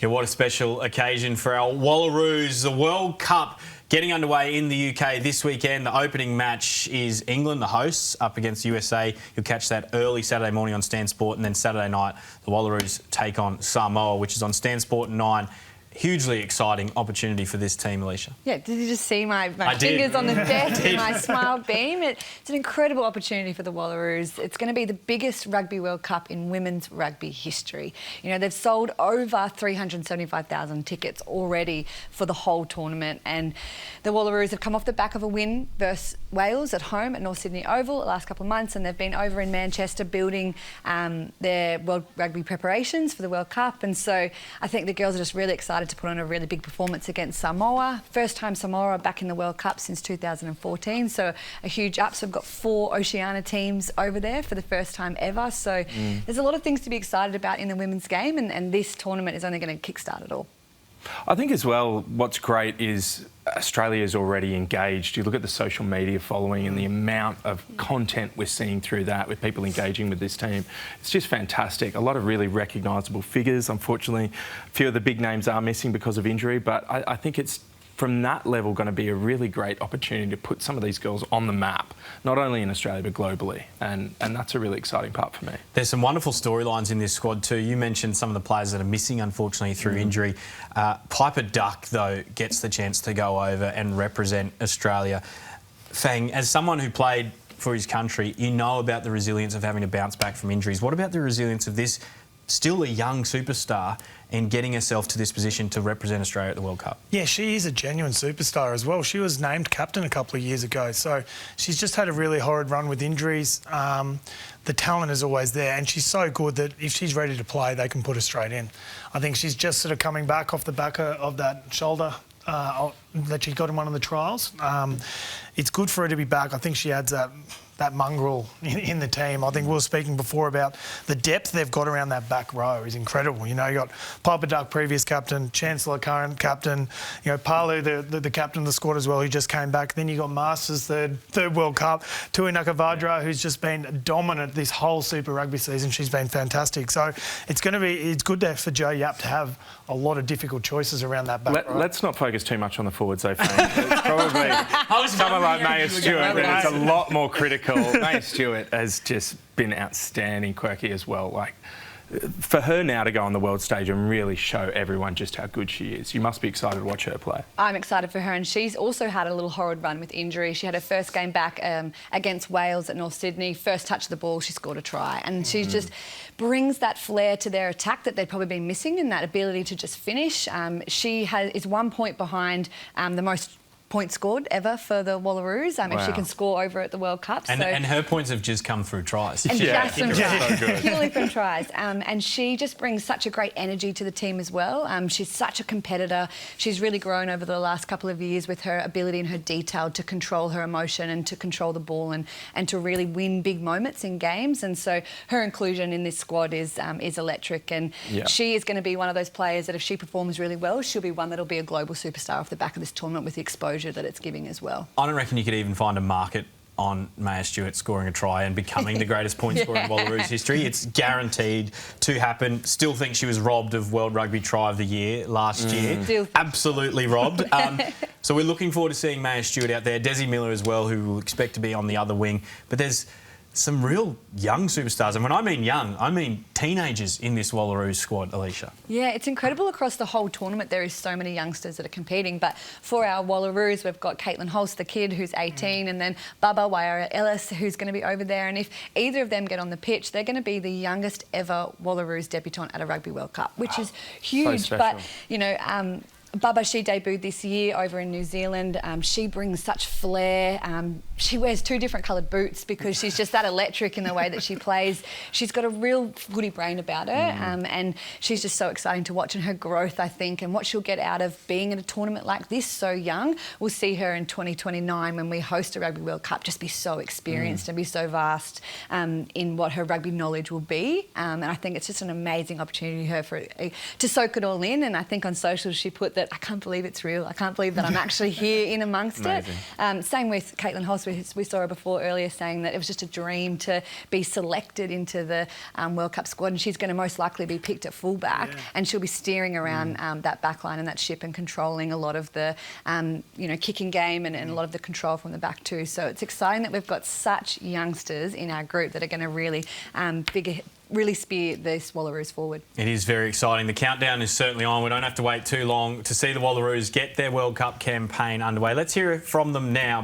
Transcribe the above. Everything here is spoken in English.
Yeah, what a special occasion for our Wallaroos. The World Cup getting underway in the UK this weekend. The opening match is England, the hosts, up against USA. You'll catch that early Saturday morning on Stan Sport, and then Saturday night, the Wallaroos take on Samoa, which is on Stan Sport 9. Hugely exciting opportunity for this team, Alicia. Yeah, did you just see my fingers on the desk and my smile beam? It's an incredible opportunity for the Wallaroos. It's going to be the biggest Rugby World Cup in women's rugby history. You know, they've sold over 375,000 tickets already for the whole tournament, and the Wallaroos have come off the back of a win versus Wales at home at North Sydney Oval the last couple of months, and they've been over in Manchester building their World Rugby preparations for the World Cup. And so I think the girls are just really excited to put on a really big performance against Samoa. First time Samoa back in the World Cup since 2014, so a huge up. So we've got 4 Oceania teams over there for the first time ever. So there's a lot of things to be excited about in the women's game, and this tournament is only going to kickstart it all. I think as well, what's great is Australia is already engaged. You look at the social media following and the amount of content we're seeing through that with people engaging with this team. It's just fantastic. A lot of really recognisable figures. Unfortunately, a few of the big names are missing because of injury, but I think it's from that level going to be a really great opportunity to put some of these girls on the map, not only in Australia but globally, and that's a really exciting part for me. There's some wonderful storylines in this squad too. You mentioned some of the players that are missing, unfortunately, through injury. Piper Duck, though, gets the chance to go over and represent Australia. Fang, as someone who played for his country, you know about the resilience of having to bounce back from injuries. What about the resilience of this still a young superstar and getting herself to this position to represent Australia at the World Cup? Yeah, she is a genuine superstar as well. She was named captain a couple of years ago, so she's just had a really horrid run with injuries. The talent is always there, and she's so good that if she's ready to play, they can put her straight in. I think she's just sort of coming back off the back of that shoulder that she got in one of the trials. It's good for her to be back. I think she adds that mongrel in the team. I think we were speaking before about the depth they've got around that back row is incredible. You know, you got Piper Duck, previous captain, Chancellor, current captain, you know, Palu, the captain of the squad as well, who just came back. Then you got Masters, third World Cup, Tui Nakavadra, who's just been dominant this whole Super Rugby season. She's been fantastic. So it's good for Joe Yapp to have a lot of difficult choices around that back row. Let's not focus too much on the forwards, though, Frank. It's probably someone like Maya Stewart that is a lot more critical. Maya Stewart has just been outstanding, quirky as well. Like, for her now to go on the world stage and really show everyone just how good she is, you must be excited to watch her play. I'm excited for her, and she's also had a little horrid run with injury. She had her first game back against Wales at North Sydney. First touch of the ball, she scored a try, and she just brings that flair to their attack that they'd probably been missing, and that ability to just finish. She is 1 point behind the most points scored ever for the Wallaroos. If she can score over at the World Cup. And her points have just come through tries. And just from tries. So Purely from tries. And she just brings such a great energy to the team as well. She's such a competitor. She's really grown over the last couple of years with her ability and her detail to control her emotion and to control the ball and to really win big moments in games. And so her inclusion in this squad is electric. And she is going to be one of those players that if she performs really well, she'll be one that'll be a global superstar off the back of this tournament with the exposure that it's giving as well. I don't reckon you could even find a market on Maya Stewart scoring a try and becoming the greatest point scorer in Wallaroos history. It's guaranteed to happen. Still think she was robbed of World Rugby Try of the Year last year. Absolutely robbed. So we're looking forward to seeing Maya Stewart out there. Desi Miller as well, who we'll expect to be on the other wing. But there's some real young superstars. And when I mean young, I mean teenagers in this Wallaroos squad, Alicia. Yeah, it's incredible across the whole tournament. There is so many youngsters that are competing. But for our Wallaroos, we've got Caitlin Holst, the kid, who's 18, and then Baba Waira Ellis, who's going to be over there. And if either of them get on the pitch, they're going to be the youngest ever Wallaroos debutant at a Rugby World Cup, which is huge. So but, you know, Baba, she debuted this year over in New Zealand. She brings such flair. She wears 2 different coloured boots because she's just that electric in the way that she plays. She's got a real footy brain about her, and she's just so exciting to watch, and her growth, I think, and what she'll get out of being in a tournament like this so young. We'll see her in 2029 when we host a Rugby World Cup just be so experienced and be so vast in what her rugby knowledge will be. And I think it's just an amazing opportunity for her to soak it all in. And I think on socials she put that that I can't believe it's real. I can't believe that I'm actually here in amongst it. Same with Caitlin Hoss. We saw her before earlier saying that it was just a dream to be selected into the World Cup squad, and she's going to most likely be picked at fullback, and she'll be steering around that backline and that ship and controlling a lot of the kicking game and a lot of the control from the back too. So it's exciting that we've got such youngsters in our group that are going to really spear this Wallaroos forward. It is very exciting. The countdown is certainly on. We don't have to wait too long to see the Wallaroos get their World Cup campaign underway. Let's hear it from them now.